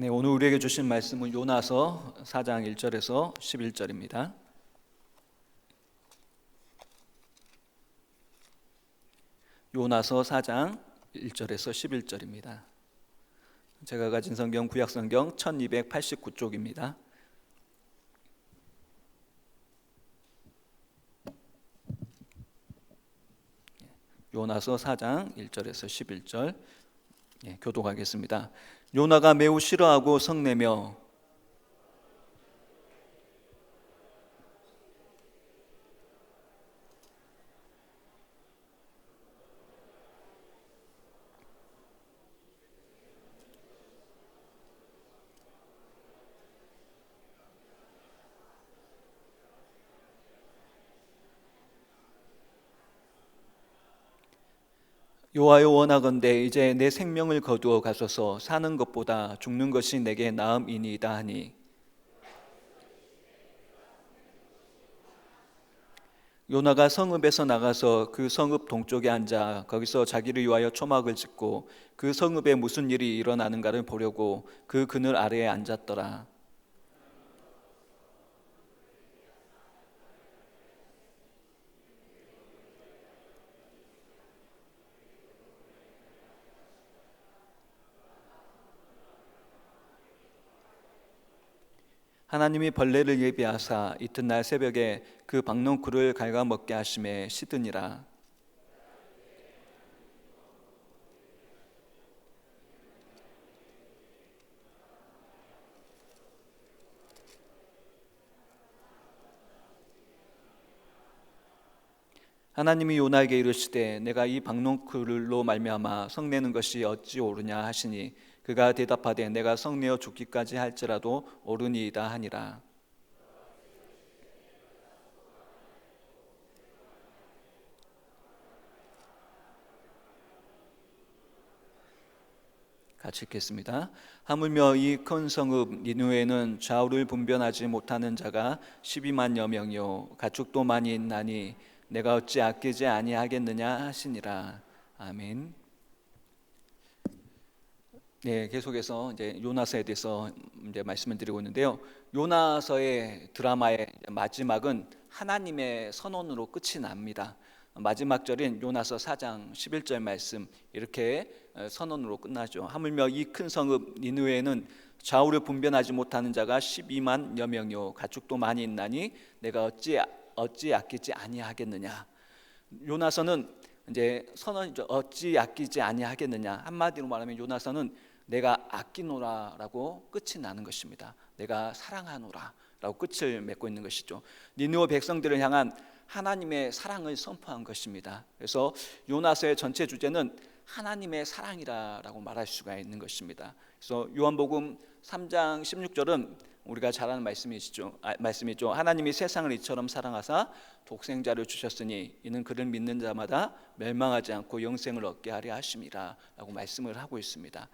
네, 오늘 우리에게 주신 말씀은 요나서 4장 1절에서 11절입니다. 요나서 4장 1절에서 11절입니다. 제가 가진 성경 구약 성경 1289쪽입니다. 요나서 4장 1절에서 11절 교독하겠습니다. 요나가 매우 싫어하고 성내며 여호와여 원하건대 이제 내 생명을 거두어 가소서. 사는 것보다 죽는 것이 내게 나음이니이다 하니, 요나가 성읍에서 나가서 그 성읍 동쪽에 앉아 거기서 자기를 위하여 초막을 짓고 그 성읍에 무슨 일이 일어나는가를 보려고 그 그늘 아래에 앉았더라. 하나님이 벌레를 예비하사 이튿날 새벽에 그 박농쿨을 갉아먹게 하심에 시드니라. 하나님이 요나에게 이르시되 내가 이 박농쿨로 말미암아 성내는 것이 어찌 옳으냐 하시니, 그가 대답하되 내가 성내어 죽기까지 할지라도 옳으니이다 하니라. 같이 읽겠습니다. 하물며 이 큰 성읍 니느웨는 좌우를 분별하지 못하는 자가 12만여 명이요 가축도 많이 있나니 내가 어찌 아끼지 아니하겠느냐 하시니라. 아멘. 네, 계속해서 이제 요나서에 대해서 이제 말씀을 드리고 있는데요. 요나서의 드라마의 마지막은 하나님의 선언으로 끝이 납니다. 마지막 절인 요나서 4장 11절 말씀, 이렇게 선언으로 끝나죠. 하물며 이 큰 성읍 니느웨는 좌우를 분별하지 못하는 자가 12만여 명이요 가축도 많이 있나니 내가 어찌 아끼지 아니하겠느냐. 요나서는 이제 선언이죠. 어찌 아끼지 아니하겠느냐. 한마디로 말하면 요나서는 내가 아끼노라라고 끝이 나는 것입니다. 내가 사랑하노라라고 끝을 맺고 있는 것이죠. 니느웨 백성들을 향한 하나님의 사랑을 선포한 것입니다. 그래서 요나서의 전체 주제는 하나님의 사랑이라고 말할 수가 있는 것입니다. 그래서 요한복음 3장 16절은 우리가 잘 아는 말씀이죠. 하나님이 세상을 이처럼 사랑하사 독생자를 주셨으니 이는 그를 믿는 자마다 멸망하지 않고 영생을 얻게 하려 하심이라 라고 말씀을 하고 있습니다.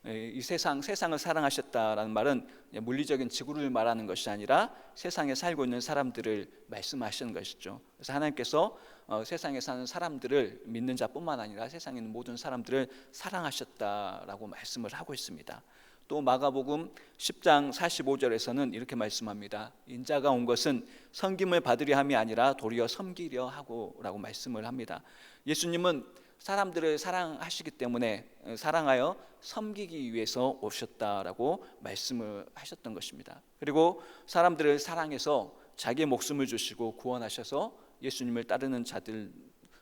이 세상을 사랑하셨다라는 말은 물리적인 지구를 말하는 것이 아니라 세상에 살고 있는 사람들을 말씀하시는 것이죠. 그래서 하나님께서 세상에 사는 사람들을 믿는 자뿐만 아니라 세상에 있는 모든 사람들을 사랑하셨다라고 말씀을 하고 있습니다. 또 마가복음 10장 45절에서는 이렇게 말씀합니다. 인자가 온 것은 섬김을 받으려 함이 아니라 도리어 섬기려 하고 라고 말씀을 합니다. 예수님은 사람들을 사랑하시기 때문에 사랑하여 섬기기 위해서 오셨다라고 말씀을 하셨던 것입니다. 그리고 사람들을 사랑해서 자기의 목숨을 주시고 구원하셔서 예수님을 따르는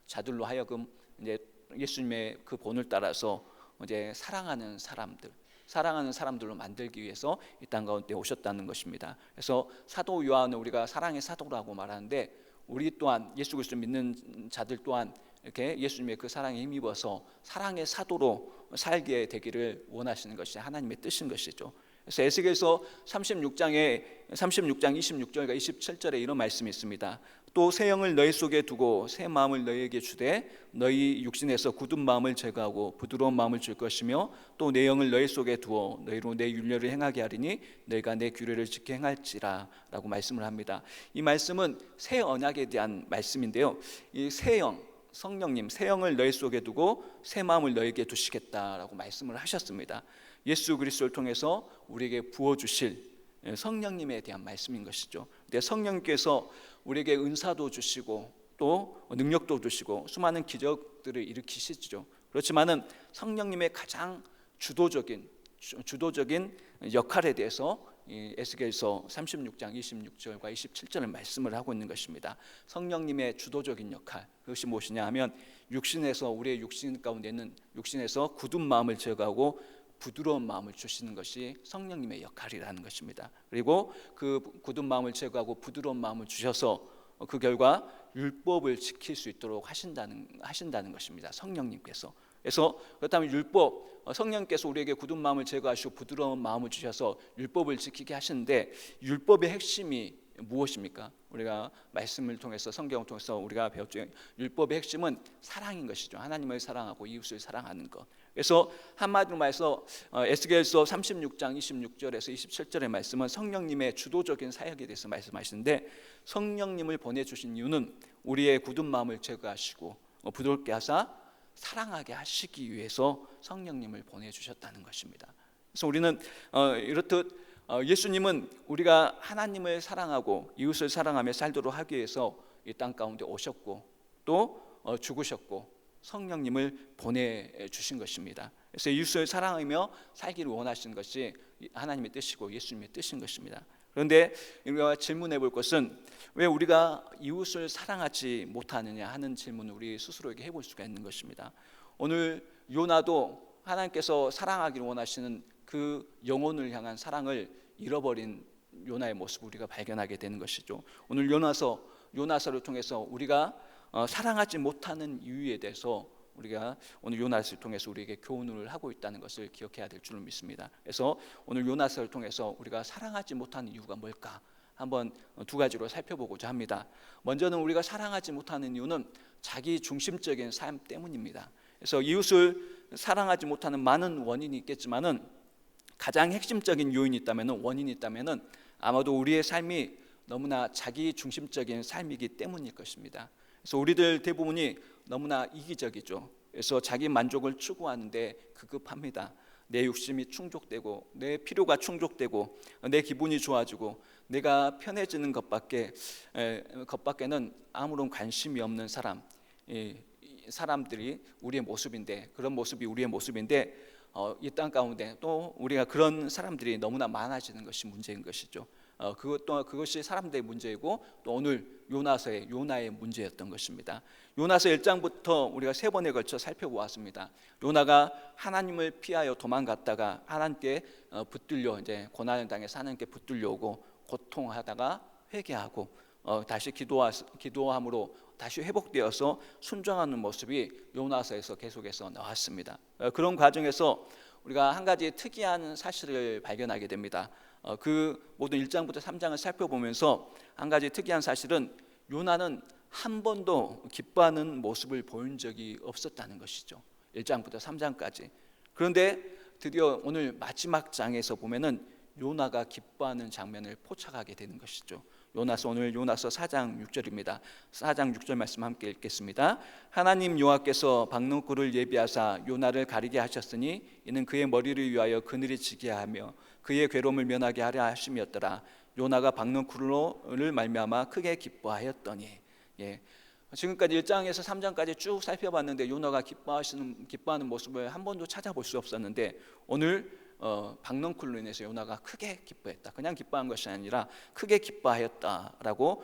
자들로 하여금 이제 예수님의 그 본을 따라서 이제 사랑하는 사람들로 만들기 위해서 이 땅 가운데 오셨다는 것입니다. 그래서 사도 요한은 우리가 사랑의 사도라고 말하는데, 우리 또한 예수 그리스도 믿는 자들 또한 이렇게 예수님의 그 사랑에 힘입어서 사랑의 사도로 살게 되기를 원하시는 것이 하나님의 뜻인 것이죠. 그래서 에스겔서 36장 26절과 27절에 이런 말씀이 있습니다. 또 새 영을 너희 속에 두고 새 마음을 너희에게 주되 너희 육신에서 굳은 마음을 제거하고 부드러운 마음을 줄 것이며 또 내 영을 너희 속에 두어 너희로 내 율례를 행하게 하리니 너희가 내 규례를 지켜 행할지라 라고 말씀을 합니다. 이 말씀은 새 언약에 대한 말씀인데요. 이 새 영, 성령님 새 영을 너희 속에 두고 새 마음을 너희에게 두시겠다라고 말씀을 하셨습니다. 예수 그리스도를 통해서 우리에게 부어주실 성령님에 대한 말씀인 것이죠. 근데 성령께서 우리에게 은사도 주시고 또 능력도 주시고 수많은 기적들을 일으키시죠. 그렇지만은 성령님의 가장 주도적인 역할에 대해서 에스겔서 36장 26절과 27절을 말씀을 하고 있는 것입니다. 성령님의 주도적인 역할, 그것이 무엇이냐 하면 육신에서, 우리의 육신 가운데 있는 육신에서 굳은 마음을 제거하고 부드러운 마음을 주시는 것이 성령님의 역할이라는 것입니다. 그리고 그 굳은 마음을 제거하고 부드러운 마음을 주셔서 그 결과 율법을 지킬 수 있도록 하신다는 것입니다. 성령님께서. 그래서 그렇다면 율법, 성령께서 우리에게 굳은 마음을 제거하시고 부드러운 마음을 주셔서 율법을 지키게 하시는데, 율법의 핵심이 무엇입니까? 우리가 말씀을 통해서, 성경을 통해서 우리가 배웠죠. 율법의 핵심은 사랑인 것이죠. 하나님을 사랑하고 이웃을 사랑하는 것. 그래서 한마디로 말해서 에스겔서 36장 26절에서 27절의 말씀은 성령님의 주도적인 사역에 대해서 말씀하시는데, 성령님을 보내주신 이유는 우리의 굳은 마음을 제거하시고 부드럽게 하사 사랑하게 하시기 위해서 성령님을 보내주셨다는 것입니다. 그래서 우리는 이렇듯 예수님은 우리가 하나님을 사랑하고 이웃을 사랑하며 살도록 하기 위해서 이 땅 가운데 오셨고 또 죽으셨고 성령님을 보내주신 것입니다. 그래서 이웃을 사랑하며 살기를 원하시는 것이 하나님의 뜻이고 예수님의 뜻인 것입니다. 그런데 우리가 질문해 볼 것은, 왜 우리가 이웃을 사랑하지 못하느냐 하는 질문을 우리 스스로에게 해볼 수가 있는 것입니다. 오늘 요나도 하나님께서 사랑하기를 원하시는 그 영혼을 향한 사랑을 잃어버린 요나의 모습을 우리가 발견하게 되는 것이죠. 오늘 요나서를 통해서 우리가 사랑하지 못하는 이유에 대해서 우리가 오늘 요나서를 통해서 우리에게 교훈을 하고 있다는 것을 기억해야 될 줄을 믿습니다. 그래서 오늘 요나서를 통해서 우리가 사랑하지 못하는 이유가 뭘까? 한번 두 가지로 살펴보고자 합니다. 먼저는 우리가 사랑하지 못하는 이유는 자기 중심적인 삶 때문입니다. 그래서 이웃을 사랑하지 못하는 많은 원인이 있겠지만은 가장 핵심적인 원인이 있다면은 아마도 우리의 삶이 너무나 자기 중심적인 삶이기 때문일 것입니다. 그래서 우리들 대부분이 너무나 이기적이죠. 그래서 자기 만족을 추구하는데 급급합니다. 내 욕심이 충족되고 내 필요가 충족되고 내 기분이 좋아지고 내가 편해지는 것밖에는 아무런 관심이 없는 사람들이 우리의 모습인데, 그런 모습이 우리의 모습인데 이 땅 가운데 또 우리가 그런 사람들이 너무나 많아지는 것이 문제인 것이죠. 그것이 사람들의 문제이고 또 오늘 요나의 문제였던 것입니다. 요나서 1장부터 우리가 3번에 걸쳐 살펴보았습니다. 요나가 하나님을 피하여 도망갔다가 하나님께 붙들려 이제 고난을 당해서 하나님께 붙들려 오고 고통하다가 회개하고 다시 기도함으로 다시 회복되어서 순종하는 모습이 요나서에서 계속해서 나왔습니다. 그런 과정에서 우리가 한 가지 특이한 사실을 발견하게 됩니다. 그 모든 1장부터 3장을 살펴보면서 한 가지 특이한 사실은 요나는 한 번도 기뻐하는 모습을 보인 적이 없었다는 것이죠. 1장부터 3장까지. 그런데 드디어 오늘 마지막 장에서 보면은 요나가 기뻐하는 장면을 포착하게 되는 것이죠. 오늘 요나서 4장 6절입니다. 4장 6절 말씀 함께 읽겠습니다. 하나님 여호와께서 박능쿨을 예비하사 요나를 가리게 하셨으니 이는 그의 머리를 위하여 그늘이 지게 하며 그의 괴로움을 면하게 하려 하심이었더라. 요나가 박능쿨을 말미암아 크게 기뻐하였더니. 지금까지 1장에서 3장까지 쭉 살펴봤는데 요나가 기뻐하는 모습을 한 번도 찾아볼 수 없었는데 오늘 박넝쿨로 인해서 요나가 크게 기뻐했다. 그냥 기뻐한 것이 아니라 크게 기뻐하였다라고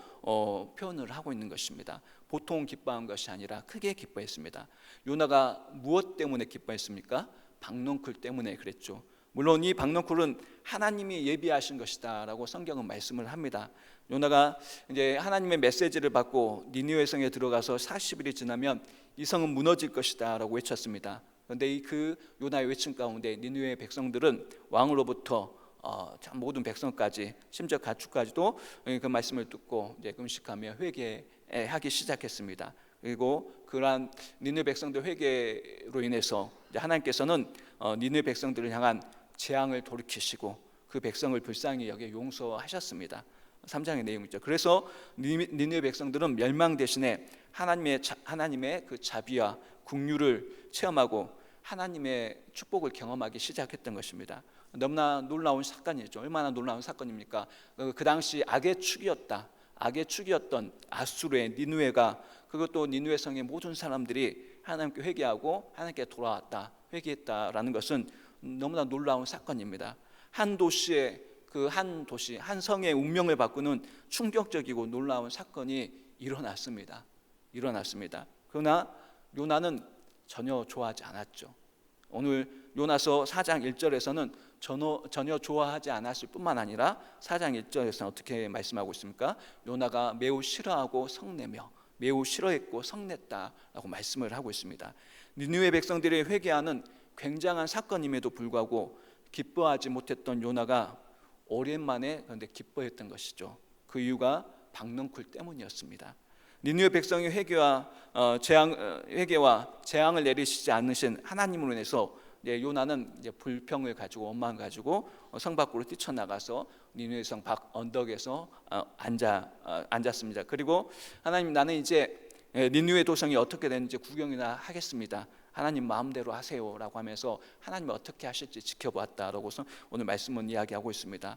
표현을 하고 있는 것입니다. 보통 기뻐한 것이 아니라 크게 기뻐했습니다. 요나가 무엇 때문에 기뻐했습니까? 박넝쿨 때문에 그랬죠. 물론 이 박넝쿨은 하나님이 예비하신 것이다라고 성경은 말씀을 합니다. 요나가 이제 하나님의 메시지를 받고 니느웨 성에 들어가서 40일이 지나면 이 성은 무너질 것이다라고 외쳤습니다. 그런데 그 요나의 외침 가운데 니느웨 백성들은 왕으로부터 모든 백성까지 심지어 가축까지도 그 말씀을 듣고 이제 금식하며 회개하기 시작했습니다. 그리고 그러한 니느웨 백성들 회개로 인해서 하나님께서는 니느웨 백성들을 향한 재앙을 돌이키시고 그 백성을 불쌍히 여겨 용서하셨습니다. 3장의 내용이죠. 그래서 니느웨 백성들은 멸망 대신에 하나님의 그 자비와 긍휼을 체험하고 하나님의 축복을 경험하기 시작했던 것입니다. 너무나 놀라운 사건이죠. 얼마나 놀라운 사건입니까? 그 당시 악의 축이었던 아수르의 니느웨가, 그것도 니느웨 성의 모든 사람들이 하나님께 회개하고 하나님께 돌아왔다, 회개했다라는 것은 너무나 놀라운 사건입니다. 한 도시의 한 성의 운명을 바꾸는 충격적이고 놀라운 사건이 일어났습니다. 그러나 요나는 전혀 좋아하지 않았죠. 오늘 요나서 4장 1절에서는 전혀 좋아하지 않았을 뿐만 아니라 4장 1절에서는 어떻게 말씀하고 있습니까? 요나가 매우 싫어하고 성내며 매우 싫어했고 성냈다라고 말씀을 하고 있습니다. 니느웨 백성들의 회개하는 굉장한 사건임에도 불구하고 기뻐하지 못했던 요나가 오랜만에 그런데 기뻐했던 것이죠. 그 이유가 박넝쿨 때문이었습니다. 니느웨 백성의 회개와 재앙을 내리시지 않으신 하나님으로 인해서 요나는 불평을 가지고 원망을 가지고 성 밖으로 뛰쳐나가서 니느웨 성 밖 언덕에서 앉았습니다. 그리고 하나님, 나는 이제 니느웨 도성이 어떻게 되는지 구경이나 하겠습니다. 하나님 마음대로 하세요라고 하면서 하나님이 어떻게 하실지 지켜보았다라고 오늘 말씀은 이야기하고 있습니다.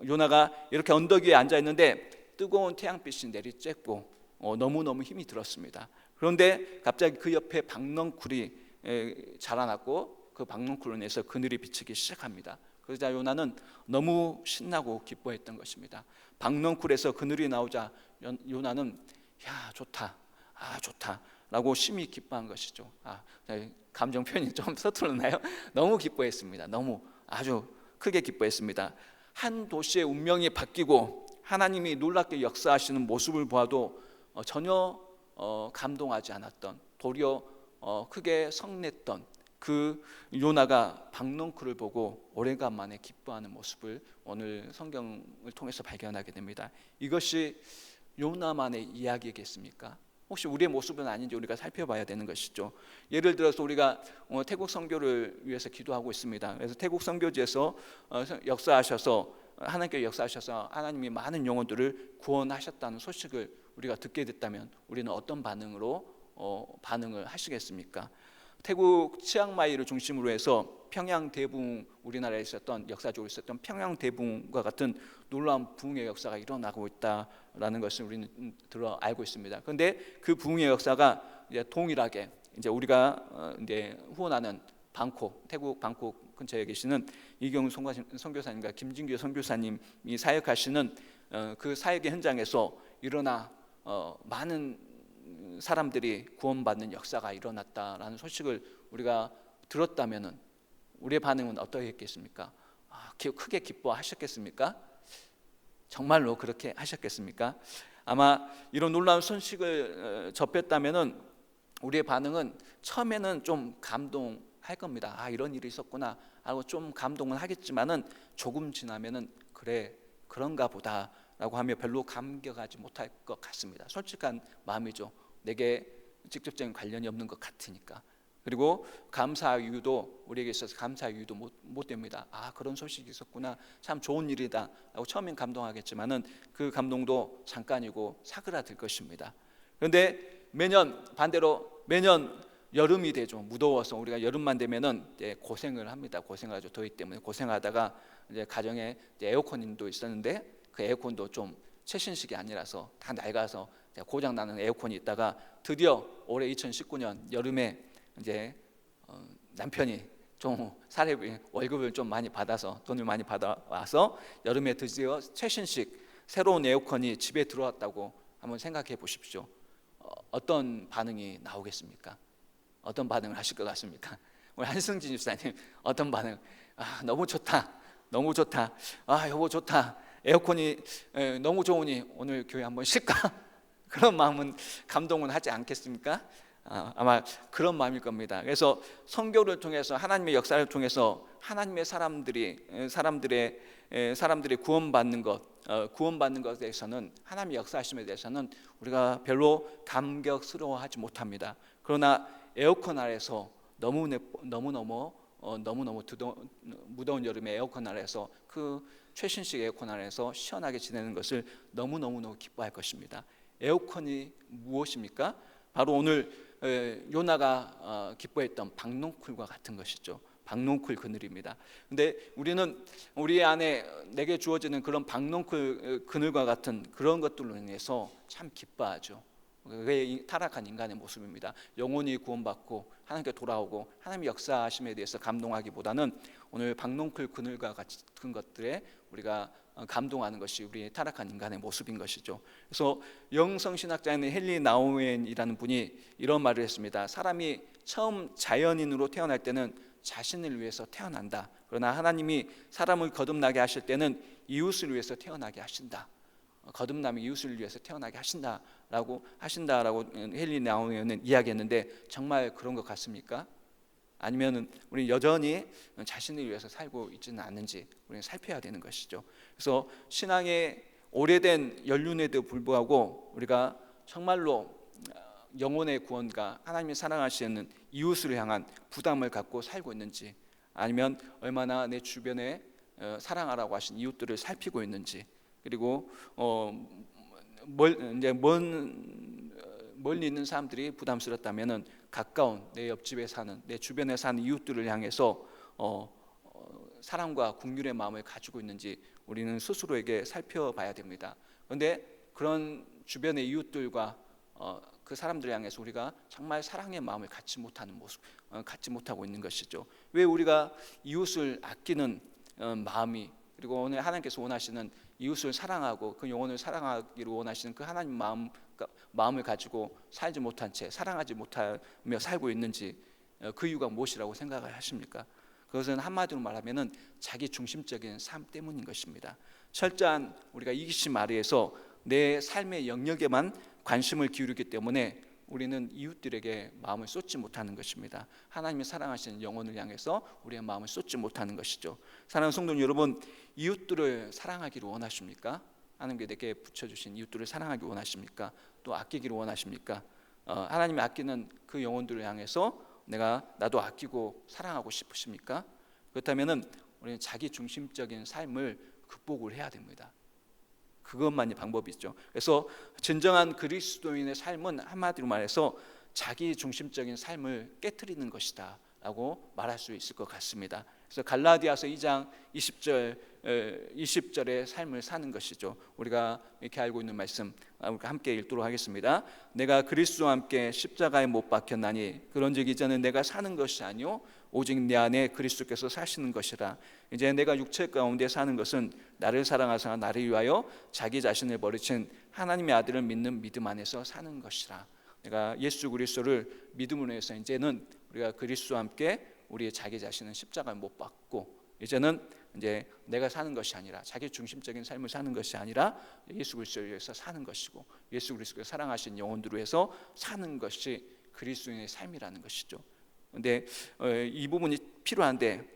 요나가 이렇게 언덕 위에 앉아 있는데 뜨거운 태양빛이 내리쬐고 너무너무 힘이 들었습니다. 그런데 갑자기 그 옆에 박넝쿨이 자라났고 그 박넝쿨로 인해서 그늘이 비치기 시작합니다. 그러자 요나는 너무 신나고 기뻐했던 것입니다. 박넝쿨에서 그늘이 나오자 요나는 야, 좋다, 좋다 라고 심히 기뻐한 것이죠. 감정 표현이 좀 서툴렀나요? 너무 기뻐했습니다. 너무 아주 크게 기뻐했습니다. 한 도시의 운명이 바뀌고 하나님이 놀랍게 역사하시는 모습을 보아도 전혀 감동하지 않았던, 도리어 크게 성냈던 그 요나가 박넝쿨을 보고 오래간만에 기뻐하는 모습을 오늘 성경을 통해서 발견하게 됩니다. 이것이 요나만의 이야기겠습니까? 혹시 우리의 모습은 아닌지 우리가 살펴봐야 되는 것이죠. 예를 들어서 우리가 태국 선교를 위해서 기도하고 있습니다. 그래서 태국 선교지에서 하나님께 역사하셔서 하나님이 많은 영혼들을 구원하셨다는 소식을 우리가 듣게 됐다면 우리는 어떤 반응을 하시겠습니까? 태국 치앙마이를 중심으로 해서 평양 대붕, 우리나라에 있었던 역사적으로 있었던 평양 대붕과 같은 놀라운 부흥의 역사가 일어나고 있다라는 것을 우리는 알고 있습니다. 그런데 그 부흥의 역사가 이제 동일하게 이제 우리가 이제 후원하는 태국 방콕 근처에 계시는 이경훈 선교사님과 김진규 선교사님이 사역하시는 그 사역의 현장에서 일어나 많은 사람들이 구원받는 역사가 일어났다라는 소식을 우리가 들었다면은 우리의 반응은 어떠했겠습니까? 크게 기뻐하셨겠습니까? 정말로 그렇게 하셨겠습니까? 아마 이런 놀라운 소식을 접했다면은 우리의 반응은 처음에는 좀 감동할 겁니다. 이런 일이 있었구나 하고 좀 감동은 하겠지만은 조금 지나면은 그래, 그런가 보다라고 하며 별로 감격하지 못할 것 같습니다. 솔직한 마음이죠. 내게 직접적인 관련이 없는 것 같으니까. 그리고 감사 이유도 우리에게 있어서 감사 이유도 못 됩니다. 그런 소식이 있었구나, 참 좋은 일이다 라고 처음엔 감동하겠지만은 그 감동도 잠깐이고 사그라들 것입니다. 그런데 반대로 매년 여름이 되죠. 무더워서 우리가 여름만 되면은 이제 고생을 합니다. 고생하죠. 더위 때문에 고생하다가 이제 가정에 이제 에어컨도 있었는데 그 에어컨도 좀 최신식이 아니라서 다 낡아서 고장 나는 에어컨이 있다가 드디어 올해 2019년 여름에 이제 남편이 좀 월급을 좀 많이 받아서 돈을 많이 받아와서 여름에 드디어 최신식 새로운 에어컨이 집에 들어왔다고 한번 생각해 보십시오. 어떤 반응이 나오겠습니까? 어떤 반응을 하실 것 같습니까? 우리 한승진 집사님 어떤 반응? 너무 좋다, 너무 좋다. 여보 좋다. 에어컨이 너무 좋으니 오늘 교회 한번 쉴까? 그런 마음은 감동은 하지 않겠습니까? 아마 그런 마음일 겁니다. 그래서 선교를 통해서 하나님의 역사를 통해서 하나님의 사람들의 구원받는 것에 대해서는 하나님의 역사하심에 대해서는 우리가 별로 감격스러워하지 못합니다. 그러나 에어컨 아래서 너무너무 무더운 여름에 에어컨 아래서 그 최신식 에어컨 아래서 시원하게 지내는 것을 너무너무 기뻐할 것입니다. 에어컨이 무엇입니까? 바로 오늘 요나가 기뻐했던 박농쿨과 같은 것이죠. 박농쿨 그늘입니다. 근데 우리는 우리 안에 내게 주어지는 그런 박농쿨 그늘과 같은 그런 것들로 인해서 참 기뻐하죠. 그게 타락한 인간의 모습입니다. 영혼이 구원받고 하나님께 돌아오고 하나님의 역사하심에 대해서 감동하기보다는 오늘 박농쿨 그늘과 같은 것들에 우리가 감동하는 것이 우리의 타락한 인간의 모습인 것이죠. 그래서 영성신학자인 헨리 나우엔이라는 분이 이런 말을 했습니다. 사람이 처음 자연인으로 태어날 때는 자신을 위해서 태어난다. 그러나 하나님이 사람을 거듭나게 하실 때는 이웃을 위해서 태어나게 하신다. 거듭남이 이웃을 위해서 태어나게 하신다라고 헨리 나우엔은 이야기했는데 정말 그런 것 같습니까? 아니면 우리 여전히 자신을 위해서 살고 있지는 않는지 우리는 살펴야 되는 것이죠. 그래서 신앙의 오래된 연륜에도 불구하고 우리가 정말로 영혼의 구원과 하나님이 사랑하시는 이웃을 향한 부담을 갖고 살고 있는지, 아니면 얼마나 내 주변에 사랑하라고 하신 이웃들을 살피고 있는지, 그리고 멀리 있는 사람들이 부담스럽다면은 가까운 내 옆집에 사는, 내 주변에 사는 이웃들을 향해서 사랑과 긍휼의 마음을 가지고 있는지 우리는 스스로에게 살펴봐야 됩니다. 그런데 그런 주변의 이웃들과 그 사람들을 향해서 우리가 정말 사랑의 마음을 갖지 못하는 모습, 갖지 못하고 있는 것이죠. 왜 우리가 이웃을 아끼는 마음이, 그리고 오늘 하나님께서 원하시는 이웃을 사랑하고 그 영혼을 사랑하기를 원하시는 그 하나님 마음을 가지고 살지 못한 채, 사랑하지 못하며 살고 있는지, 그 이유가 무엇이라고 생각을 하십니까? 그것은 한마디로 말하면 자기 중심적인 삶 때문인 것입니다. 철저한 우리가 이기심 아래에서 내 삶의 영역에만 관심을 기울이기 때문에 우리는 이웃들에게 마음을 쏟지 못하는 것입니다. 하나님이 사랑하시는 영혼을 향해서 우리의 마음을 쏟지 못하는 것이죠. 사랑하는 성도 여러분, 이웃들을 사랑하기를 원하십니까? 하나님께 내게 붙여주신 이웃들을 사랑하기 원하십니까? 또 아끼기를 원하십니까? 하나님이 아끼는 그 영혼들을 향해서 나도 아끼고 사랑하고 싶으십니까? 그렇다면 우리는 자기 중심적인 삶을 극복을 해야 됩니다. 그것만이 방법이죠. 그래서 진정한 그리스도인의 삶은 한마디로 말해서 자기 중심적인 삶을 깨트리는 것이다 라고 말할 수 있을 것 같습니다. 그래서 갈라디아서 2장 20절의 삶을 사는 것이죠. 우리가 이렇게 알고 있는 말씀 함께 읽도록 하겠습니다. 내가 그리스도와 함께 십자가에 못 박혔나니 그런즉 이제는 내가 사는 것이 아니요 오직 내 안에 그리스도께서 사시는 것이라. 이제 내가 육체 가운데 사는 것은 나를 사랑하사 나를 위하여 자기 자신을 버리신 하나님의 아들을 믿는 믿음 안에서 사는 것이라. 내가 예수 그리스도를 믿음으로 해서 이제는 우리가 그리스도와 함께 우리의 자기 자신은 십자가를 못 박고 이제는 이제 내가 사는 것이 아니라 자기 중심적인 삶을 사는 것이 아니라 예수 그리스도를 위해서 사는 것이고 예수 그리스도를 사랑하신 영혼들을 위해서 사는 것이 그리스도인의 삶이라는 것이죠. 그런데 이 부분이 필요한데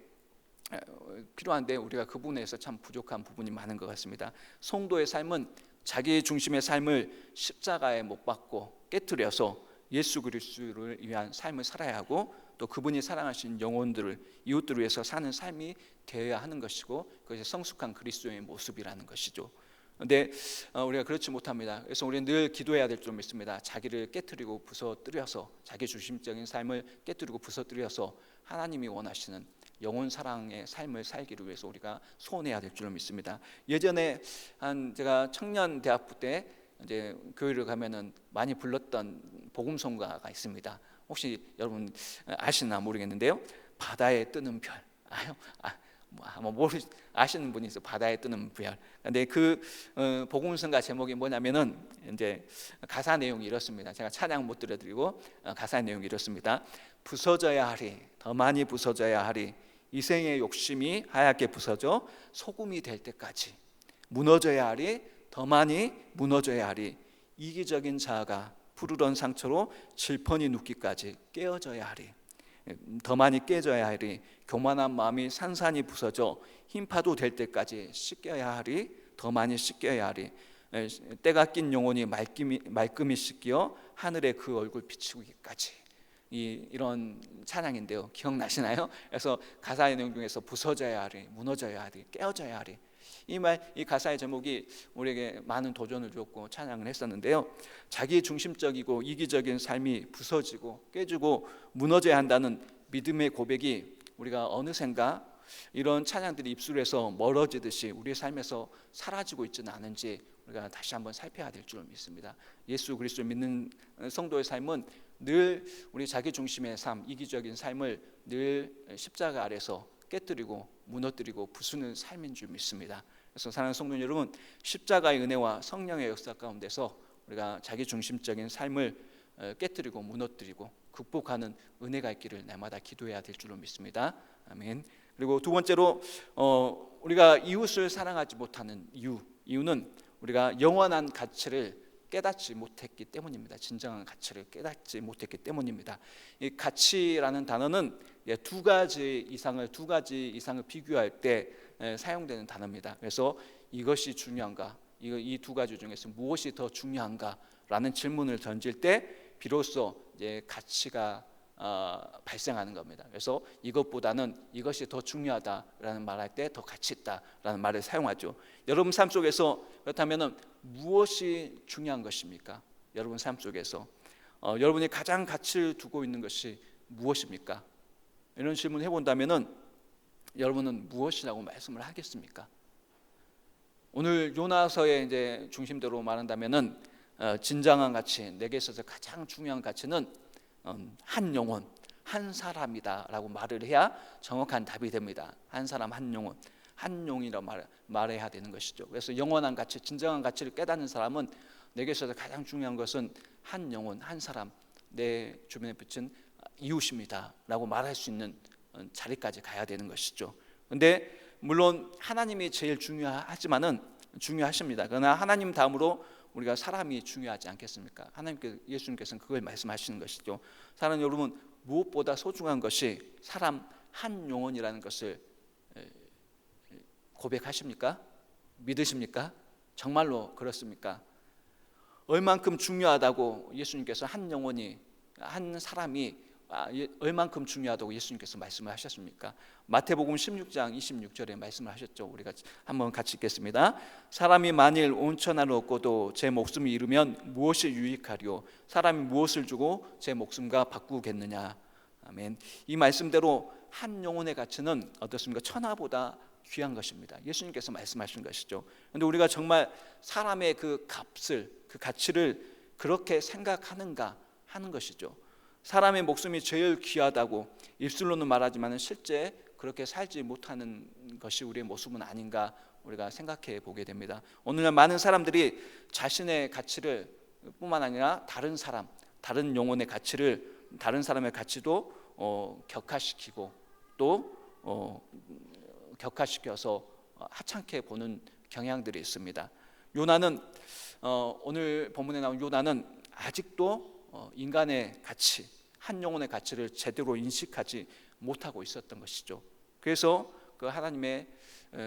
우리가 그 부분에서 참 부족한 부분이 많은 것 같습니다. 성도의 삶은 자기 중심의 삶을 십자가에 못 박고 깨트려서 예수 그리스도를 위한 삶을 살아야 하고 또 그분이 사랑하신 영혼들을 이웃들을 위해서 사는 삶이 되어야 하는 것이고 그것이 성숙한 그리스도의 모습이라는 것이죠. 그런데 우리가 그렇지 못합니다. 그래서 우리는 늘 기도해야 될 줄 믿습니다. 자기를 깨트리고 부서뜨려서 자기 중심적인 삶을 깨트리고 부서뜨려서 하나님이 원하시는 영혼 사랑의 삶을 살기를 위해서 우리가 소원해야 될 줄 믿습니다. 예전에 제가 청년 대학부 때 이제 교회를 가면은 많이 불렀던 복음성가가 있습니다. 혹시 여러분 아시나 모르겠는데요. 바다에 뜨는 별. 아시는 분이 있어. 바다에 뜨는 별. 근데 그 복음성가 제목이 뭐냐면은 이제 가사 내용이 이렇습니다. 제가 찬양 못 들려드리고 가사 내용이 이렇습니다. 부서져야 하리, 더 많이 부서져야 하리. 이생의 욕심이 하얗게 부서져 소금이 될 때까지 무너져야 하리, 더 많이 무너져야 하리. 이기적인 자아가 푸르던 상처로 질펀이 눕기까지 깨어져야 하리. 더 많이 깨져야 하리. 교만한 마음이 산산이 부서져 흰파도 될 때까지 씻겨야 하리. 더 많이 씻겨야 하리. 때가 낀 영혼이 말끔히 씻겨 하늘에 그 얼굴 비추기까지. 이런 찬양인데요. 기억나시나요? 그래서 가사의 내용 중에서 부서져야 하리, 무너져야 하리, 깨어져야 하리. 이 가사의 제목이 우리에게 많은 도전을 주었고 찬양을 했었는데요. 자기 중심적이고 이기적인 삶이 부서지고 깨지고 무너져야 한다는 믿음의 고백이 우리가 어느샌가 이런 찬양들이 입술에서 멀어지듯이 우리의 삶에서 사라지고 있지는 않은지 우리가 다시 한번 살펴야 될 줄 믿습니다. 예수 그리스도를 믿는 성도의 삶은 늘 우리 자기 중심의 삶, 이기적인 삶을 늘 십자가 아래서 깨뜨리고 무너뜨리고 부수는 삶인 줄 믿습니다. 그래서 사랑하는 성도 여러분, 십자가의 은혜와 성령의 역사 가운데서 우리가 자기 중심적인 삶을 깨뜨리고 무너뜨리고 극복하는 은혜가 있기를 날마다 기도해야 될 줄로 믿습니다. 아멘. 그리고 두 번째로 우리가 이웃을 사랑하지 못하는 이유는 우리가 영원한 가치를 깨닫지 못했기 때문입니다. 진정한 가치를 깨닫지 못했기 때문입니다. 이 가치라는 단어는 두 가지 이상을 비교할 때 사용되는 단어입니다. 그래서 이것이 중요한가, 이 두 가지 중에서 무엇이 더 중요한가라는 질문을 던질 때 비로소 이제 가치가 발생하는 겁니다. 그래서 이것보다는 이것이 더 중요하다라는 말할 때 더 가치 있다라는 말을 사용하죠. 여러분 삶 속에서 그렇다면 무엇이 중요한 것입니까? 여러분 삶 속에서 여러분이 가장 가치를 두고 있는 것이 무엇입니까? 이런 질문을 해본다면 여러분은 무엇이라고 말씀을 하겠습니까? 오늘 요나서의 이제 중심대로 말한다면은 진정한 가치, 내게 있어서 가장 중요한 가치는 한 영혼, 한 사람이다라고 말을 해야 정확한 답이 됩니다. 한 사람, 한 영혼, 한 영이라고 말해야 되는 것이죠. 그래서 영원한 가치, 진정한 가치를 깨닫는 사람은 내게 있어서 가장 중요한 것은 한 영혼, 한 사람, 내 주변에 붙인 이웃입니다라고 말할 수 있는 자리까지 가야 되는 것이죠. 그런데 물론 하나님이 제일 중요하십니다. 그러나 하나님 다음으로 우리가 사람이 중요하지 않겠습니까? 예수님께서는 그걸 말씀하시는 것이죠. 사랑하는 여러분, 무엇보다 소중한 것이 사람 한 영혼이라는 것을 고백하십니까? 믿으십니까? 정말로 그렇습니까? 얼만큼 중요하다고 예수님께서 한 영혼이, 한 사람이 얼만큼 중요하다고 예수님께서 말씀을 하셨습니까? 마태복음 16장 26절에 말씀을 하셨죠. 우리가 한번 같이 읽겠습니다. 사람이 만일 온 천하를 얻고도 제 목숨을 잃으면 무엇이 유익하리요? 사람이 무엇을 주고 제 목숨과 바꾸겠느냐? 아멘. 이 말씀대로 한 영혼의 가치는 어떻습니까? 천하보다 귀한 것입니다. 예수님께서 말씀하신 것이죠. 그런데 우리가 정말 사람의 그 값을, 그 가치를 그렇게 생각하는가 하는 것이죠. 사람의 목숨이 제일 귀하다고 입술로는 말하지만 실제 그렇게 살지 못하는 것이 우리의 모습은 아닌가 우리가 생각해 보게 됩니다. 오늘날 많은 사람들이 자신의 가치를 뿐만 아니라 다른 사람, 다른 영혼의 가치를, 다른 사람의 가치도 격하시키고 또 격하시켜서 하찮게 보는 경향들이 있습니다. 요나는 오늘 본문에 나온 요나는 아직도 인간의 가치, 한 영혼의 가치를 제대로 인식하지 못하고 있었던 것이죠. 그래서 그 하나님의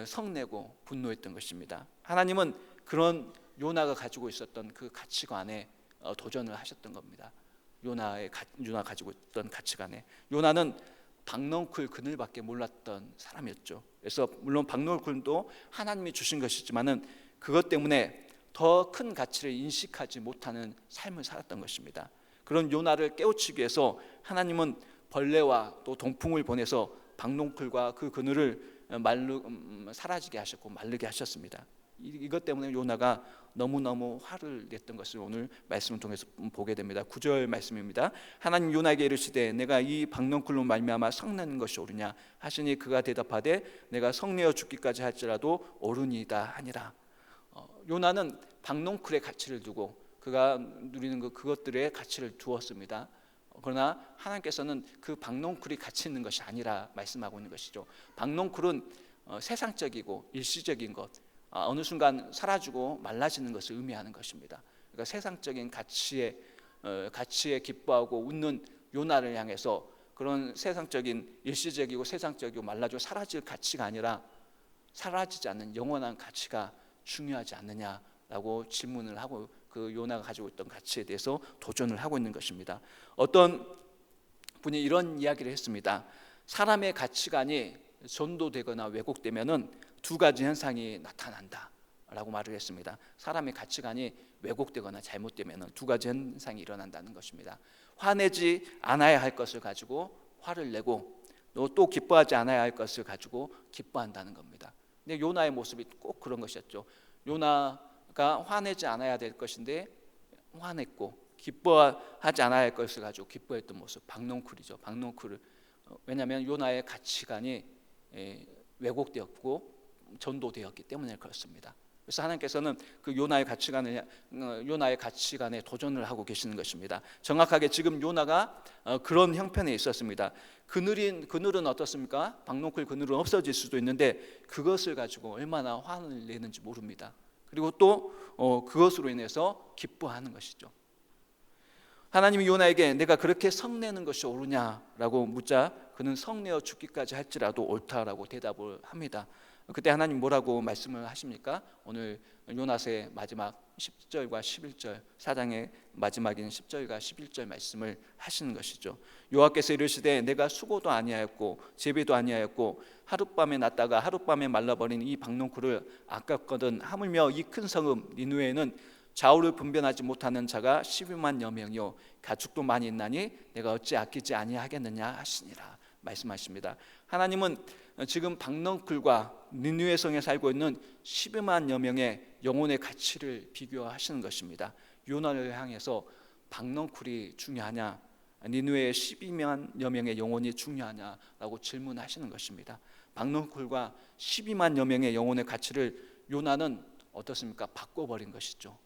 성내고 분노했던 것입니다. 하나님은 그런 요나가 가지고 있었던 그 가치관에 도전을 하셨던 겁니다. 요나가 가지고 있던 가치관에. 요나는 박넝쿨 그늘밖에 몰랐던 사람이었죠. 그래서 물론 박넝쿨도 하나님이 주신 것이지만은 그것 때문에 더 큰 가치를 인식하지 못하는 삶을 살았던 것입니다. 그런 요나를 깨우치기 위해서 하나님은 벌레와 또 동풍을 보내서 박농쿨과 그 그늘을 사라지게 하셨고 마르게 하셨습니다. 이것 때문에 요나가 너무너무 화를 냈던 것을 오늘 말씀을 통해서 보게 됩니다. 9절 말씀입니다. 하나님 요나에게 이르시되 내가 이 박넝쿨로 말미암아 성내는 것이 옳으냐 하시니 그가 대답하되 내가 성내어 죽기까지 할지라도 옳으니이다 하니라. 요나는 박농쿨의 가치를 두고 그가 누리는 그것들의 가치를 두었습니다. 그러나 하나님께서는 그 박농쿨이 가치 있는 것이 아니라 말씀하고 있는 것이죠. 박농쿨은 세상적이고 일시적인 것, 어느 순간 사라지고 말라지는 것을 의미하는 것입니다. 그러니까 세상적인 가치에 기뻐하고 웃는 요나를 향해서 그런 세상적인 일시적이고 세상적이고 말라지고 사라질 가치가 아니라 사라지지 않는 영원한 가치가 중요하지 않느냐라고 질문을 하고 그 요나가 가지고 있던 가치에 대해서 도전을 하고 있는 것입니다. 어떤 분이 이런 이야기를 했습니다. 사람의 가치관이 전도되거나 왜곡되면은 두 가지 현상이 나타난다라고 말을 했습니다. 사람의 가치관이 왜곡되거나 잘못되면 두 가지 현상이 일어난다는 것입니다. 화내지 않아야 할 것을 가지고 화를 내고 또 기뻐하지 않아야 할 것을 가지고 기뻐한다는 겁니다. 근데 요나의 모습이 꼭 그런 것이었죠. 요나가 화내지 않아야 될 것인데 화냈고, 기뻐하지 않아야 할 것을 가지고 기뻐했던 모습, 박농쿨이죠. 박농쿨. 왜냐하면 요나의 가치관이 왜곡되었고 전도되었기 때문에 그렇습니다. 그래서 하나님께서는 그 요나의 가치관에 도전을 하고 계시는 것입니다. 정확하게 지금 요나가 그런 형편에 있었습니다. 그늘은 어떻습니까? 박농쿨 그늘은 없어질 수도 있는데 그것을 가지고 얼마나 화를 내는지 모릅니다. 그리고 또 그것으로 인해서 기뻐하는 것이죠. 하나님이 요나에게 내가 그렇게 성내는 것이 옳으냐라고 묻자 그는 성내어 죽기까지 할지라도 옳다라고 대답을 합니다. 그때 하나님 뭐라고 말씀을 하십니까? 오늘 요나서의 마지막 10절과 11절, 4장의 마지막인 10절과 11절 말씀을 하시는 것이죠. 여호와께서 이르시되 내가 수고도 아니하였고 재배도 아니하였고 하룻밤에 났다가 하룻밤에 말라버린 이 박농쿨을 아깝거든. 하물며 이 큰 성읍 니느웨에는 좌우를 분별하지 못하는 자가 12만여 명이요 가축도 많이 있나니 내가 어찌 아끼지 아니하겠느냐 하시니라 말씀하십니다. 하나님은 지금 박농쿨과 니느웨 성에 살고 있는 12만여 명의 영혼의 가치를 비교하시는 것입니다. 요나를 향해서 박농쿨이 중요하냐, 니느웨의 12만여 명의 영혼이 중요하냐라고 질문하시는 것입니다. 박농쿨과 12만여 명의 영혼의 가치를 요나는 어떻습니까? 바꿔버린 것이죠.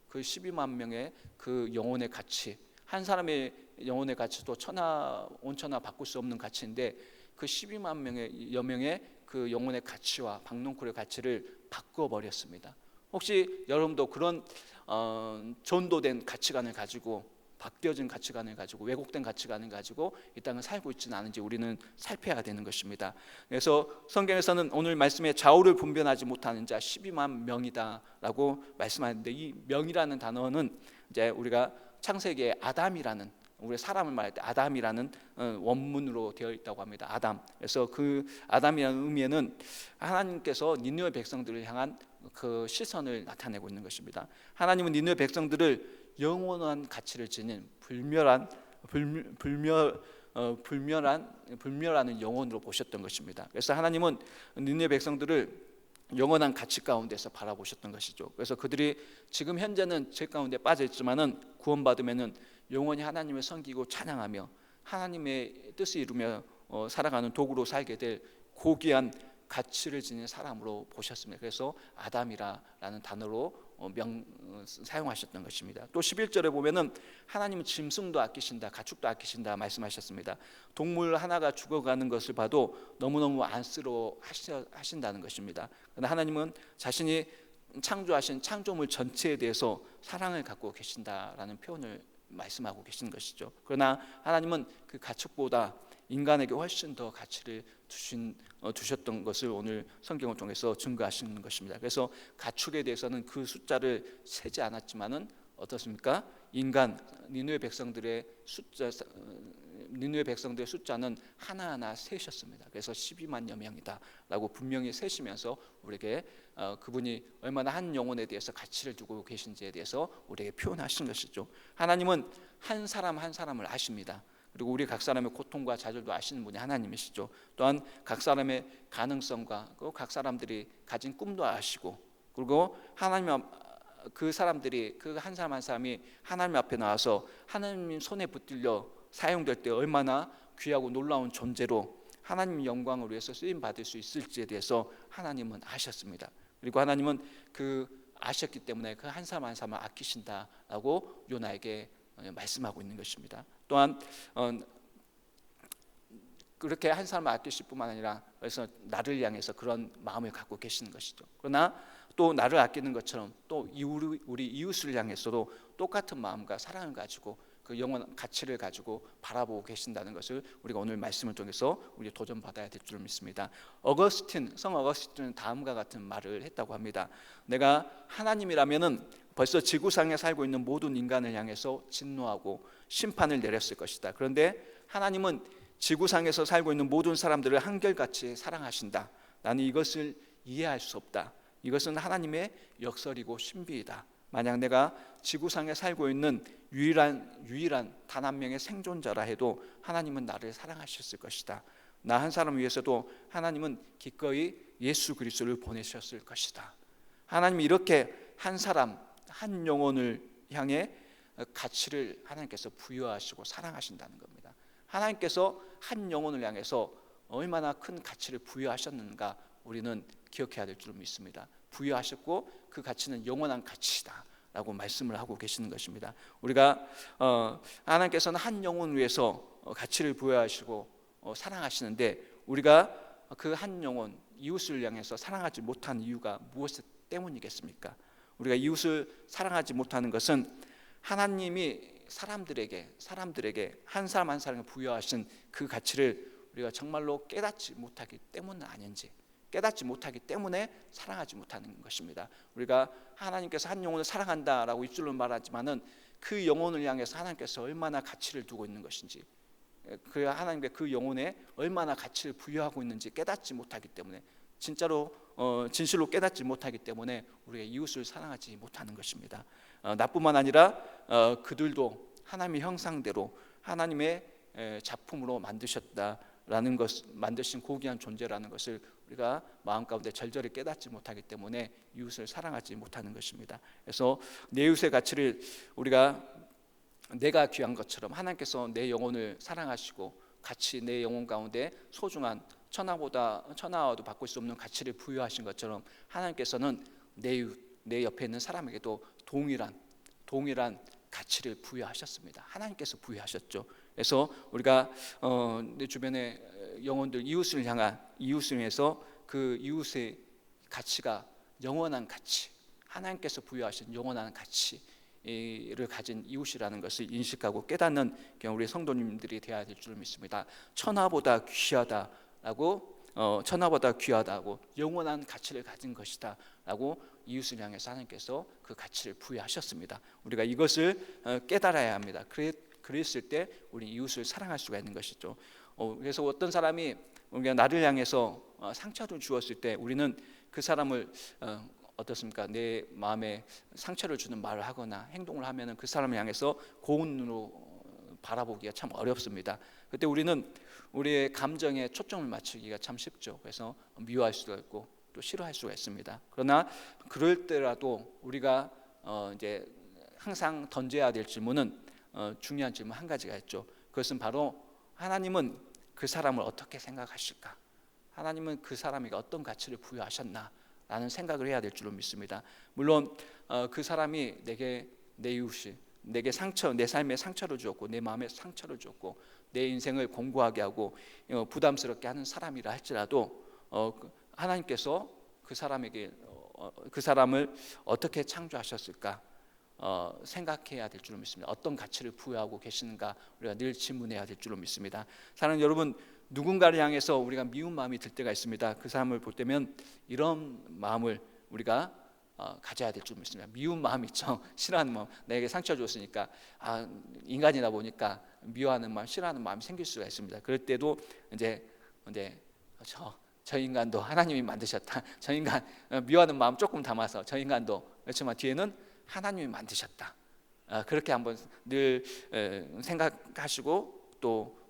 그 12만 명의 그 영혼의 가치, 한 사람의 영혼의 가치도 천하 온천하 바꿀 수 없는 가치인데 그 12만 명의 그 영혼의 가치와 박농쿨의 가치를 바꿔버렸습니다. 혹시 여러분도 그런 전도된 가치관을 가지고, 바뀌어진 가치관을 가지고, 왜곡된 가치관을 가지고 이 땅을 살고 있지는 않은지 우리는 살펴야 되는 것입니다. 그래서 성경에서는 오늘 말씀에 좌우를 분별하지 못하는 자 12만 명이다라고 말씀하는데, 이 명이라는 단어는 이제 우리가 창세기에 아담이라는, 우리 사람을 말할 때 아담이라는 원문으로 되어 있다고 합니다. 아담. 그래서 그 아담이라는 의미에는 하나님께서 니느웨 백성들을 향한 그 시선을 나타내고 있는 것입니다. 하나님은 니느웨 백성들을 영원한 가치를 지닌 불멸하는 영혼으로 보셨던 것입니다. 그래서 하나님은 니느웨 백성들을 영원한 가치 가운데서 바라보셨던 것이죠. 그래서 그들이 지금 현재는 죄 가운데 빠져 있지만은 구원받으면은 영원히 하나님을 섬기고 찬양하며 하나님의 뜻을 이루며 살아가는 도구로 살게 될 고귀한 가치를 지닌 사람으로 보셨습니다. 그래서 아담이라는 단어로 사용하셨던 것입니다. 또 11절에 보면은 하나님은 짐승도 아끼신다, 가축도 아끼신다 말씀하셨습니다. 동물 하나가 죽어가는 것을 봐도 너무너무 안쓰러워 하신다는 것입니다. 그러나 하나님은 자신이 창조하신 창조물 전체에 대해서 사랑을 갖고 계신다라는 표현을 말씀하고 계신 것이죠. 그러나 하나님은 그 가축보다 인간에게 훨씬 더 가치를 두셨던 것을 오늘 성경을 통해서 증거하시는 것입니다. 그래서 가축에 대해서는 그 숫자를 세지 않았지만은 어떻습니까? 인간 니느웨 백성들의 숫자는 하나하나 세셨습니다. 그래서 12만여 명이다라고 분명히 세시면서 우리에게 그분이 얼마나 한 영혼에 대해서 가치를 두고 계신지에 대해서 우리에게 표현하신 것이죠. 하나님은 한 사람 한 사람을 아십니다. 그리고 우리 각 사람의 고통과 좌절도 아시는 분이 하나님이시죠. 또한 각 사람의 가능성과 각 사람들이 가진 꿈도 아시고, 그리고 하나님 그 사람들이 그 한 사람 한 사람이 하나님 앞에 나와서 하나님 손에 붙들려 사용될 때 얼마나 귀하고 놀라운 존재로 하나님 영광을 위해서 쓰임 받을 수 있을지에 대해서 하나님은 아셨습니다. 그리고 하나님은 그 아셨기 때문에 그 한 사람 한 사람을 아끼신다라고 요나에게 말씀하고 있는 것입니다. 또한 그렇게 한 사람을 아끼실 뿐만 아니라 그래서 나를 향해서 그런 마음을 갖고 계시는 것이죠. 그러나 또 나를 아끼는 것처럼 또 우리 이웃을 향해서도 똑같은 마음과 사랑을 가지고 그 영원 가치를 가지고 바라보고 계신다는 것을 우리가 오늘 말씀을 통해서 우리 도전받아야 될 줄 믿습니다. 성 어거스틴은 다음과 같은 말을 했다고 합니다. 내가 하나님이라면은 벌써 지구상에 살고 있는 모든 인간을 향해서 진노하고 심판을 내렸을 것이다. 그런데 하나님은 지구상에서 살고 있는 모든 사람들을 한결같이 사랑하신다. 나는 이것을 이해할 수 없다. 이것은 하나님의 역설이고 신비이다. 만약 내가 지구상에 살고 있는 유일한 단 한 명의 생존자라 해도 하나님은 나를 사랑하셨을 것이다. 나 한 사람을 위해서도 하나님은 기꺼이 예수 그리스도를 보내셨을 것이다. 하나님이 이렇게 한 사람, 한 영혼을 향해 가치를 하나님께서 부여하시고 사랑하신다는 겁니다. 하나님께서 한 영혼을 향해서 얼마나 큰 가치를 부여하셨는가 우리는 기억해야 될 줄 믿습니다. 부여하셨고 그 가치는 영원한 가치다 라고 말씀을 하고 계시는 것입니다. 우리가 하나님께서는 한 영혼을 위해서 가치를 부여하시고 사랑하시는데, 우리가 그 한 영혼 이웃을 향해서 사랑하지 못한 이유가 무엇 때문이겠습니까? 우리가 이웃을 사랑하지 못하는 것은 하나님이 사람들에게 한 사람 한 사람에 부여하신 그 가치를 우리가 정말로 깨닫지 못하기 때문은 아닌지, 깨닫지 못하기 때문에 사랑하지 못하는 것입니다. 우리가 하나님께서 한 영혼을 사랑한다라고 입술로 말하지만은 그 영혼을 향해서 하나님께서 얼마나 가치를 두고 있는 것인지, 그 하나님께 그 영혼에 얼마나 가치를 부여하고 있는지 깨닫지 못하기 때문에, 진실로 깨닫지 못하기 때문에 우리가 이웃을 사랑하지 못하는 것입니다. 나뿐만 아니라 그들도 하나님의 형상대로 하나님의 작품으로 만드신 고귀한 존재라는 것을 우리가 마음 가운데 절절히 깨닫지 못하기 때문에 이웃을 사랑하지 못하는 것입니다. 그래서 내 이웃의 가치를 우리가 내가 귀한 것처럼 하나님께서 내 영혼을 사랑하시고 같이 내 영혼 가운데 소중한 천하와도 바꿀 수 없는 가치를 부여하신 것처럼 하나님께서는 내 이웃, 내 옆에 있는 사람에게도 동일한 가치를 부여하셨습니다. 하나님께서 부여하셨죠. 그래서 우리가 내 주변의 영혼들, 이웃을 위해서 그 이웃의 가치가 영원한 가치, 하나님께서 부여하신 영원한 가치를 가진 이웃이라는 것을 인식하고 깨닫는 우리 성도님들이 되어야 될 줄 믿습니다. 천하보다 귀하다고 영원한 가치를 가진 것이다 라고 이웃을 향해서 하나님께서 그 가치를 부여하셨습니다. 우리가 이것을 깨달아야 합니다. 그랬을 때 우리 이웃을 사랑할 수가 있는 것이죠. 그래서 어떤 사람이 우리가 나를 향해서 상처를 주었을 때 우리는 그 사람을 어떻습니까? 내 마음에 상처를 주는 말을 하거나 행동을 하면은 그 사람을 향해서 고운 눈으로 바라보기가 참 어렵습니다. 그때 우리는 우리의 감정에 초점을 맞추기가 참 쉽죠. 그래서 미워할 수가 있고 또 싫어할 수가 있습니다. 그러나 그럴 때라도 우리가 이제 항상 던져야 될 질문은 중요한 질문 한 가지가 있죠. 그것은 바로 하나님은 그 사람을 어떻게 생각하실까? 하나님은 그 사람에게 어떤 가치를 부여하셨나? 라는 생각을 해야 될 줄로 믿습니다. 물론 그 사람이 내 이웃이 내게 내 삶에 상처를 주었고 내 마음에 상처를 주었고 내 인생을 공고하게 하고 부담스럽게 하는 사람이라 할지라도 하나님께서 그 사람을 어떻게 창조하셨을까 생각해야 될 줄로 믿습니다. 어떤 가치를 부여하고 계시는가 우리가 늘 질문해야 될 줄로 믿습니다. 사랑하는 여러분, 누군가를 향해서 우리가 미운 마음이 들 때가 있습니다. 그 사람을 볼 때면 이런 마음을 우리가 가져야 될 줄 믿습니다. 미운 마음 있죠. 싫어하는 마음, 내게 상처 줬으니까 인간이다 보니까 미워하는 마음, 싫어하는 마음이 생길 수가 있습니다. 그럴 때도 이제 저 인간도 하나님이 만드셨다. 저 인간 미워하는 마음 조금 담아서 저 인간도, 그렇지만 뒤에는 하나님이 만드셨다. 그렇게 한번 늘 생각하시고 또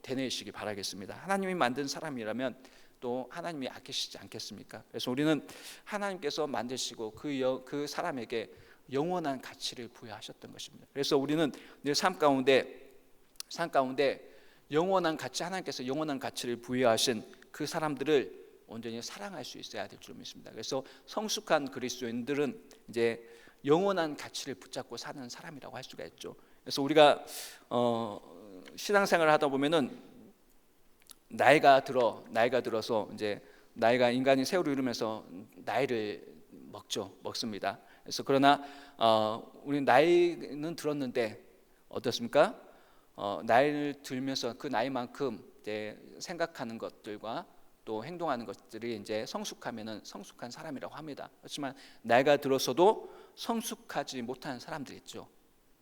되뇌시기 바라겠습니다. 하나님이 만든 사람이라면 또 하나님이 아끼시지 않겠습니까? 그래서 우리는 하나님께서 만드시고 그 사람에게 영원한 가치를 부여하셨던 것입니다. 그래서 우리는 늘 삶 가운데 영원한 가치, 하나님께서 영원한 가치를 부여하신 그 사람들을 온전히 사랑할 수 있어야 될 줄 믿습니다. 그래서 성숙한 그리스도인들은 이제 영원한 가치를 붙잡고 사는 사람이라고 할 수가 있죠. 그래서 우리가 신앙생활을 하다 보면은 나이가 들어서 이제 나이가 인간이 세월을 이루면서 나이를 먹습니다. 그래서 그러나 우리 나이는 들었는데 어떻습니까? 나이를 들면서 그 나이만큼 이제 생각하는 것들과 또 행동하는 것들이 이제 성숙하면은 성숙한 사람이라고 합니다. 그렇지만 나이가 들어서도 성숙하지 못한 사람들이 있죠.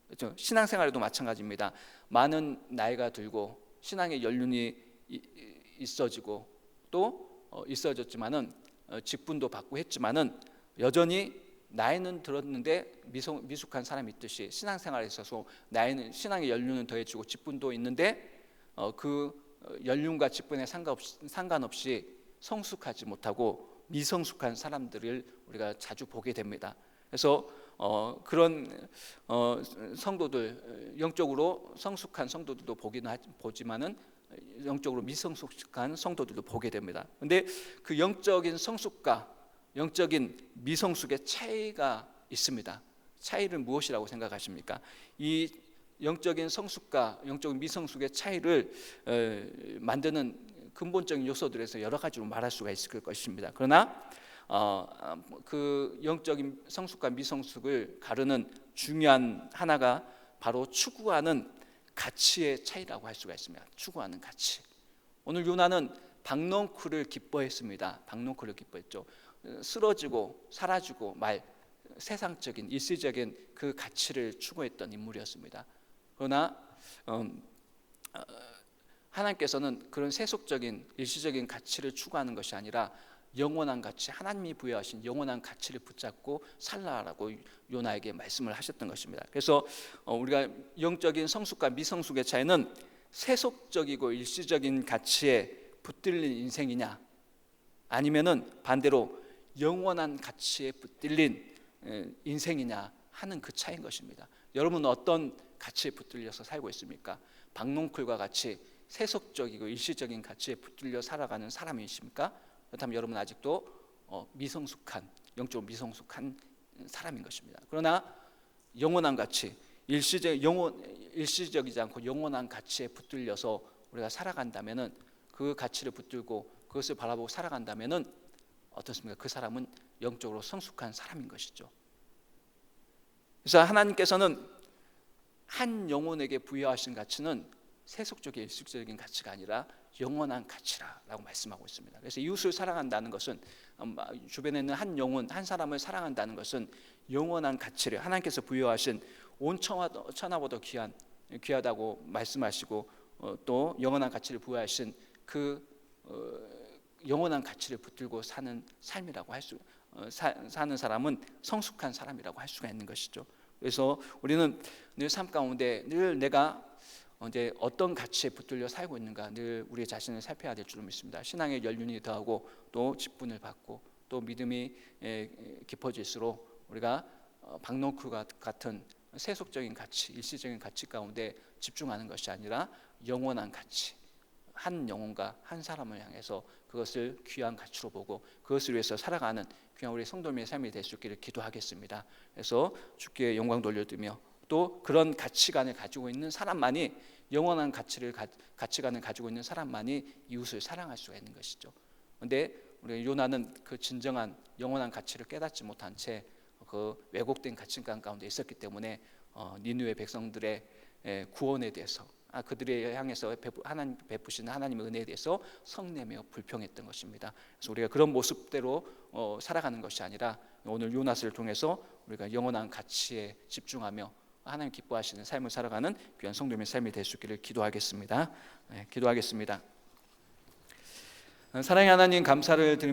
그렇죠? 신앙생활에도 마찬가지입니다. 많은 나이가 들고 신앙의 연륜이 있어지고 또 있어졌지만은 직분도 받고 했지만은 여전히 나이는 들었는데 미숙한 사람이 있듯이 신앙생활에 있어서 나이는 신앙의 연륜은 더해지고 직분도 있는데 그 연륜과 직분에 상관없이 성숙하지 못하고 미성숙한 사람들을 우리가 자주 보게 됩니다. 그래서 그런 성도들, 영적으로 성숙한 성도들도 보지만은 영적으로 미성숙한 성도들도 보게 됩니다. 그런데 그 영적인 성숙과 영적인 미성숙의 차이가 있습니다. 차이를 무엇이라고 생각하십니까? 이 영적인 성숙과 영적인 미성숙의 차이를 만드는 근본적인 요소들에서 여러 가지로 말할 수가 있을 것입니다. 그러나 그 영적인 성숙과 미성숙을 가르는 중요한 하나가 바로 추구하는 가치의 차이라고 할 수가 있습니다. 추구하는 가치. 오늘 요나는 박농쿨을 기뻐했습니다. 박농쿨을 기뻐했죠. 쓰러지고 사라지고 말 세상적인 일시적인 그 가치를 추구했던 인물이었습니다. 그러나 하나님께서는 그런 세속적인 일시적인 가치를 추구하는 것이 아니라 영원한 가치, 하나님이 부여하신 영원한 가치를 붙잡고 살라라고 요나에게 말씀을 하셨던 것입니다. 그래서 우리가 영적인 성숙과 미성숙의 차이는 세속적이고 일시적인 가치에 붙들린 인생이냐, 아니면은 반대로 영원한 가치에 붙들린 인생이냐 하는 그 차이인 것입니다. 여러분은 어떤 가치에 붙들려서 살고 있습니까? 박농쿨과 같이 세속적이고 일시적인 가치에 붙들려 살아가는 사람이십니까? 그렇다면 여러분은 아직도 미성숙한, 영적으로 미성숙한 사람인 것입니다. 그러나 영원한 가치, 일시적이지 않고 영원한 가치에 붙들려서 우리가 살아간다면은, 그 가치를 붙들고 그것을 바라보고 살아간다면은 어떻습니까? 그 사람은 영적으로 성숙한 사람인 것이죠. 그래서 하나님께서는 한 영혼에게 부여하신 가치는 세속적인 일시적인 가치가 아니라 영원한 가치라고 말씀하고 있습니다. 그래서 이웃을 사랑한다는 것은, 주변에 있는 한 영혼, 한 사람을 사랑한다는 것은 영원한 가치를 하나님께서 부여하신 온 천하보다 귀하다고 말씀하시고, 또 영원한 가치를 부여하신 그 영원한 가치를 붙들고 사는 삶이라고 사는 사람은 성숙한 사람이라고 할 수가 있는 것이죠. 그래서 우리는 늘 삶 가운데 늘 내가 이제 어떤 가치에 붙들려 살고 있는가 늘 우리 자신을 살펴야 될 줄 믿습니다. 신앙의 연륜이 더하고 또 직분을 받고 또 믿음이 깊어질수록 우리가 박농쿨 같은 세속적인 가치, 일시적인 가치 가운데 집중하는 것이 아니라 영원한 가치, 한 영혼과 한 사람을 향해서 그것을 귀한 가치로 보고 그것을 위해서 살아가는 귀한 우리 성도님의 삶이 될 수 있기를 기도하겠습니다. 그래서 주께 영광 돌려드리며, 또 그런 가치관을 가지고 있는 사람만이, 영원한 가치관을 가지고 있는 사람만이 이웃을 사랑할 수가 있는 것이죠. 그런데 우리 요나는 그 진정한 영원한 가치를 깨닫지 못한 채 그 왜곡된 가치관 가운데 있었기 때문에 니느웨 백성들의 구원에 대해서, 그들에 향해서 하나님 베푸시는 하나님의 은혜에 대해서 성내며 불평했던 것입니다. 그래서 우리가 그런 모습대로 살아가는 것이 아니라 오늘 요나스를 통해서 우리가 영원한 가치에 집중하며 하나님 기뻐하시는 삶을 살아가는 귀한 성도님의 삶이 될 수 있기를 기도하겠습니다. 기도하겠습니다. 사랑의 하나님, 감사를 드립니다.